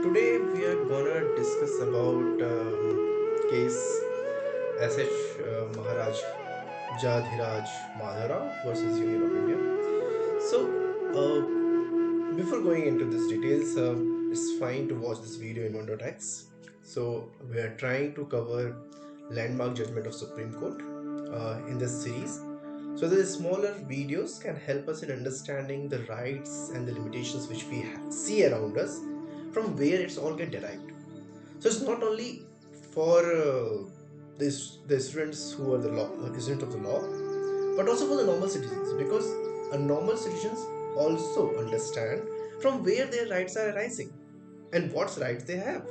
Today we are gonna discuss about case SH Maharaj Jadhiraj Madharao versus Union of India. So, before going into these details, it's fine to watch this video in Wondertax. So, we are trying to cover landmark judgment of Supreme Court in this series. So, the smaller videos can help us in understanding the rights and the limitations which we see around us from where it's all get derived. So it's not only for the students who are the law, student of the law, but also for the normal citizens, because a normal citizens also understand from where their rights are arising and what rights they have.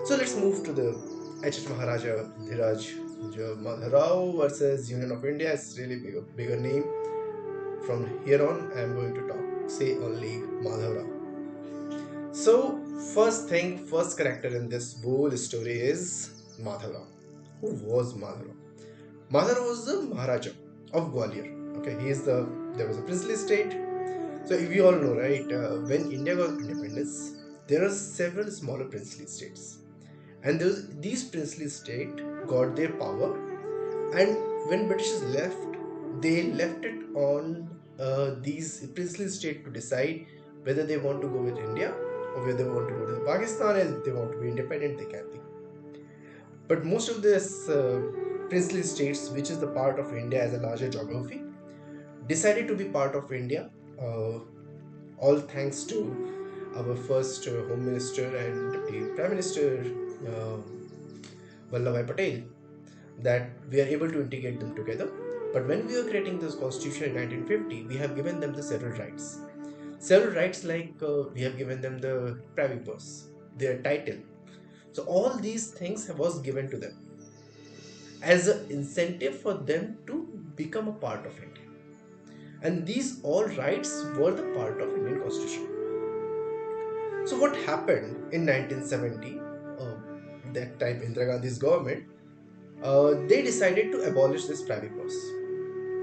So let's move to the H. Maharaja Dhiraj Madharao versus Union of India. It's really bigger name. From here on, I am going to say only Madhavrao. So, first character in this whole story is Madhava. Who was Madhava? Madhava was the Maharaja of Gwalior. Okay, there was a princely state. So, we all know, right? When India got independence, there are several smaller princely states, and these princely states got their power. And when Britishers left, they left it on these princely states to decide whether they want to go with India or whether they want to go to Pakistan, and if they want to be independent, they can be. But most of this princely states, which is the part of India as a larger geography, decided to be part of India. Uh, all thanks to our first Home Minister and Deputy Prime Minister uh, Vallabhbhai Patel, that we are able to integrate them together. But when we were creating this constitution in 1950, we have given them the several rights. Several rights like we have given them the privy purse, their title. So all these things was given to them as an incentive for them to become a part of India. And these all rights were the part of Indian constitution. So what happened in 1970? That time Indira Gandhi's government, they decided to abolish this privy purse,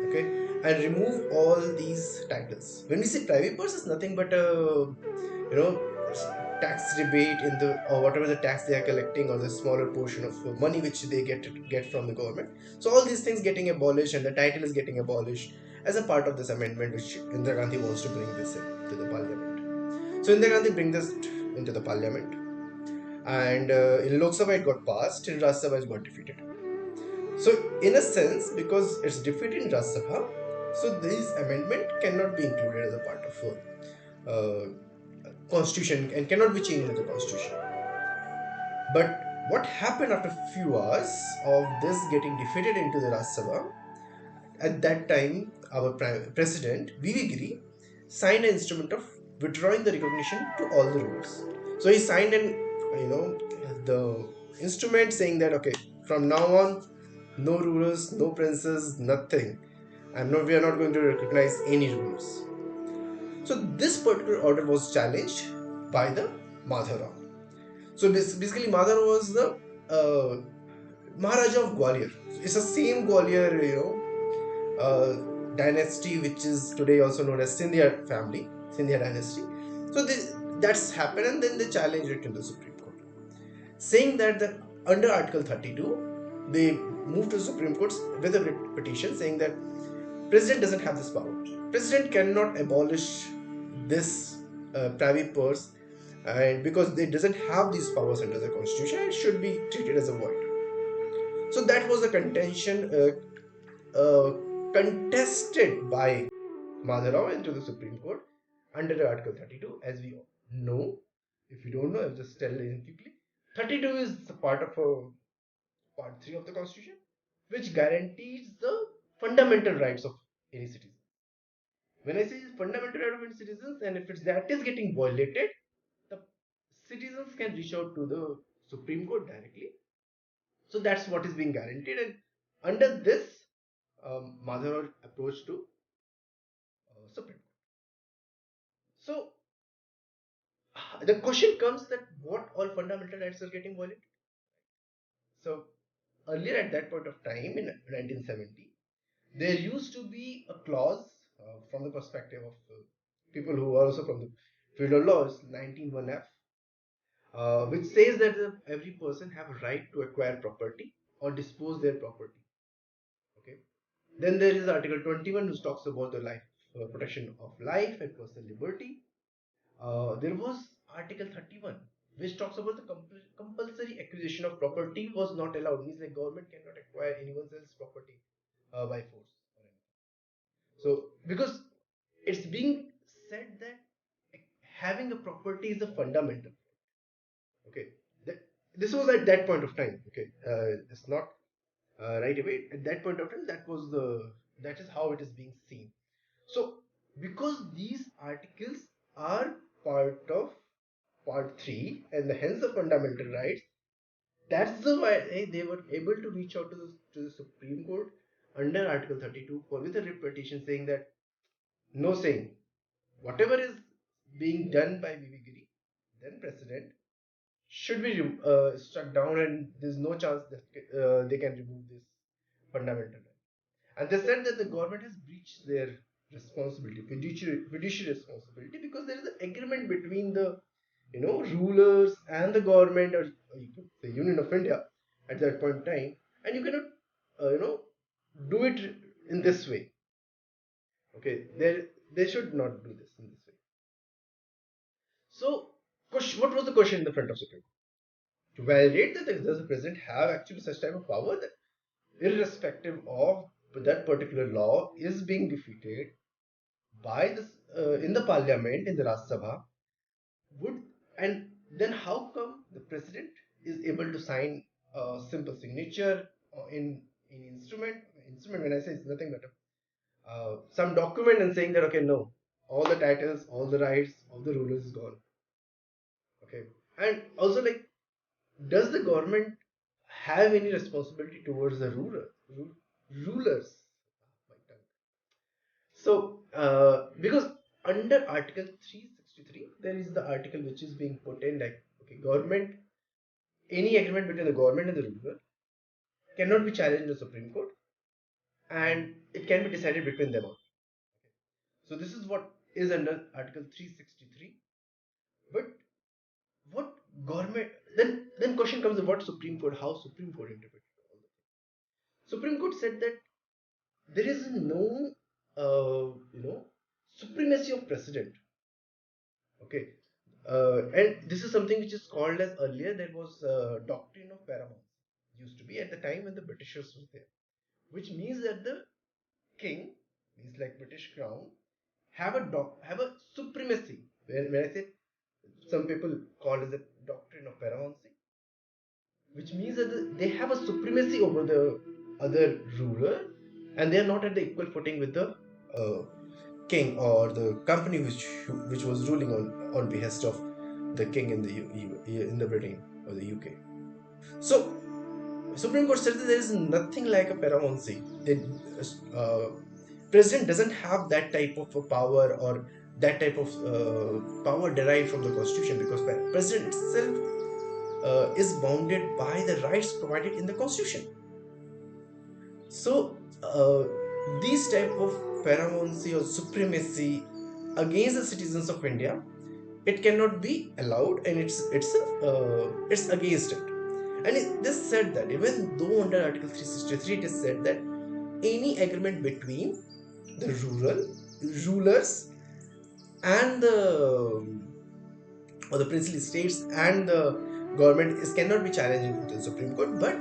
okay, and remove all these titles. When we say privy purse, it's nothing but a tax rebate in the or whatever the tax they are collecting, or the smaller portion of money which they get from the government. So all these things getting abolished, and the title is getting abolished as a part of this amendment which Indira Gandhi wants to bring this in to the parliament. So Indira Gandhi bring this into the parliament, and in Lok Sabha it got passed, in Rajya Sabha it got defeated. So, in a sense, because it's defeated in Rajya Sabha, so this amendment cannot be included as a part of constitution and cannot be changed into the constitution. But what happened after a few hours of this getting defeated into the Rajya Sabha? At that time, our president V.V. Giri signed an instrument of withdrawing the recognition to all the rulers. So he signed an the instrument saying that, okay, from now on, no rulers, no princes, nothing, and no, we are not going to recognize any rulers. So this particular order was challenged by the Madhara. So basically, Madhara was the Maharaja of Gwalior. It's the same Gwalior, dynasty, which is today also known as Sindhya family, Sindhya dynasty. So that's happened, and then they challenged it in the Supreme Court, saying that under Article 32, they moved to the Supreme Court with a petition saying that President doesn't have this power. President cannot abolish this privy purse, and because they doesn't have these powers under the Constitution, it should be treated as a void. So that was a contention contested by Madharao into the Supreme Court under Article 32. As we know, if you don't know, I'll just tell you quickly. 32 is the part of part 3 of the Constitution, which guarantees the fundamental rights of any citizen. When I say fundamental right of any citizens, and if it's that is getting violated, the citizens can reach out to the Supreme Court directly. So that's what is being guaranteed, and under this, Madhav approach to Supreme Court. So the question comes that what all fundamental rights are getting violated. So earlier at that point of time in 1970, there used to be a clause from the perspective of people who are also from the field of laws, 191F, which says that every person have a right to acquire property or dispose their property. Okay. Then there is Article 21, which talks about the life protection of life and personal liberty. There was Article 31, which talks about the compulsory acquisition of property was not allowed. Means like government cannot acquire anyone else's property by force. So because it's being said that having a property is a fundamental. Okay, that, this was at that point of time. Okay, it's not right away. At that point of time, that is how it is being seen. So because these articles are part of part 3 and hence the fundamental rights, that's the why they were able to reach out to the Supreme Court under Article 32 for with a writ petition saying that no, saying whatever is being done by VV Giri, then president, should be struck down, and there's no chance that they can remove this fundamental right. And they said that the government has breached their responsibility, fiduciary responsibility, because there is an agreement between the rulers and the government, or you could say Union of India at that point in time, and you cannot do it in this way. Okay, they should not do this in this way. So, what was the question in the front of Supreme Court? To validate that does the president have actually such type of power that, irrespective of that particular law, is being defeated by this in the parliament, in the Rajya Sabha, would and then how come the president is able to sign a simple signature in instrument, when I say it's nothing but some document, and saying that okay, no, all the titles, all the rights of the rulers is gone. Okay, and also, like, does the government have any responsibility towards the rulers? So, because under Article 363, there is the article which is being put in, like, okay, government, any agreement between the government and the ruler cannot be challenged in the Supreme Court, and it can be decided between them all. So this is what is under Article 363. But what government, then question comes, what Supreme Court, how Supreme Court interpreted all of it. Supreme Court said that there is no supremacy of precedent. Okay, and this is something which is called as, earlier there was a doctrine of paramount, used to be at the time when the Britishers was there, which means that the king, means like British crown, have a supremacy. When I say, some people call it the doctrine of paramountcy, which means that they have a supremacy over the other ruler, and they are not at the equal footing with the uh, king or the company which was ruling on behest of the king in in the Britain or the UK. So Supreme Court said that there is nothing like a paramountcy. The president doesn't have that type of a power, or that type of power derived from the constitution, because president itself is bounded by the rights provided in the constitution. So these type of paramountcy or supremacy against the citizens of India, it cannot be allowed, and it's against it. And this said that even though under Article 363 it is said that any agreement between the rulers and the princely states and the government is cannot be challenged to the Supreme Court, but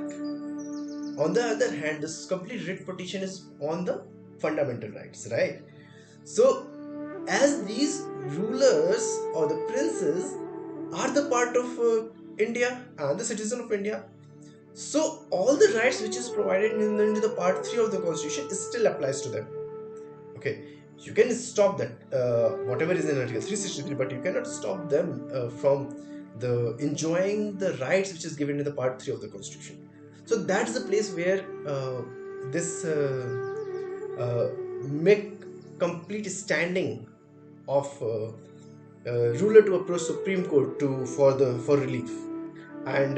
on the other hand, this complete writ petition is on the fundamental rights, right? So, as these rulers or the princes are the part of India and the citizen of India, so all the rights which is provided in the part 3 of the constitution still applies to them. Okay, you can stop that whatever is in Article 363, but you cannot stop them from the enjoying the rights which is given in the part 3 of the constitution. So that's the place where this make complete standing of ruler to approach Supreme Court to for relief, and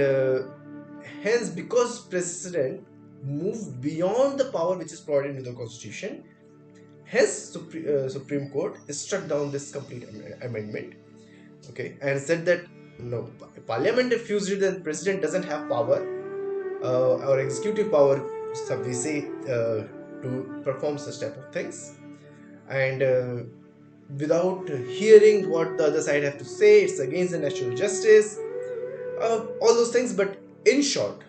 hence, because president moved beyond the power which is provided in the constitution, hence Supreme Court struck down this complete amendment. Okay, and said that no, parliament refused it, then president doesn't have power or executive power, so we say, to perform such type of things. And without hearing what the other side have to say, it's against the natural justice, all those things. But in short,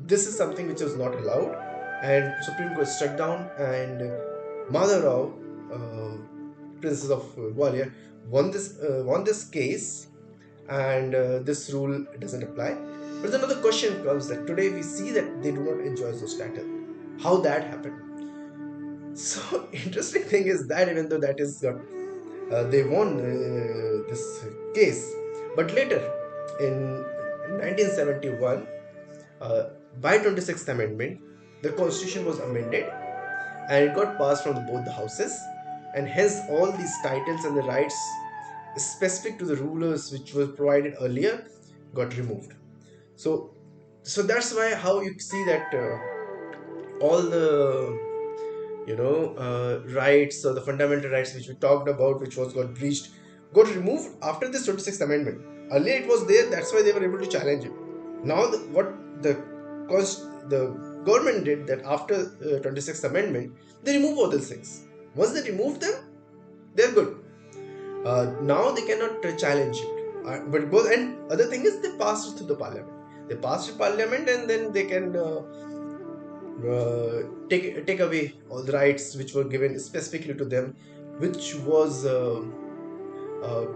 this is something which was not allowed, and Supreme Court struck down, and Madhav, Princess of Gwalior, won this case, and this rule doesn't apply. But another question comes that today we see that they do not enjoy those titles. How that happened? So interesting thing is that even though that is they won this case, but later in 1971, uh, by 26th Amendment, the Constitution was amended and it got passed from both the houses, and hence all these titles and the rights specific to the rulers which were provided earlier got removed. So, so that's why how you see that all the rights or the fundamental rights which we talked about, which was got breached, got removed after this 26th Amendment. Earlier it was there, that's why they were able to challenge it. Now what the the government did that after 26th Amendment, they remove all these things. Once they remove them, they're good. Now they cannot challenge it. But both, and other thing is they passed it through the parliament. They passed it parliament, and then they can take away all the rights which were given specifically to them, which was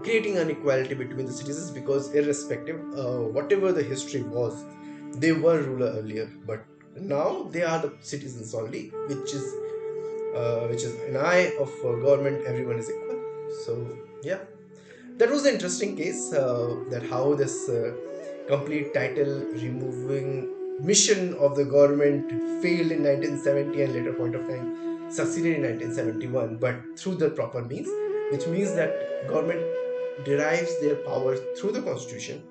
creating inequality between the citizens, because irrespective whatever the history was, they were ruler earlier, but now they are the citizens only, which is an eye of government, everyone is equal. So yeah, that was an interesting case, that how this complete title removing mission of the government failed in 1970, and later point of time succeeded in 1971, but through the proper means, which means that government derives their power through the constitution,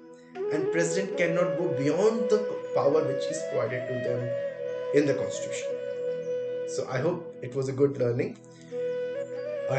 and president cannot go beyond the power which is provided to them in the constitution. So I hope it was a good learning.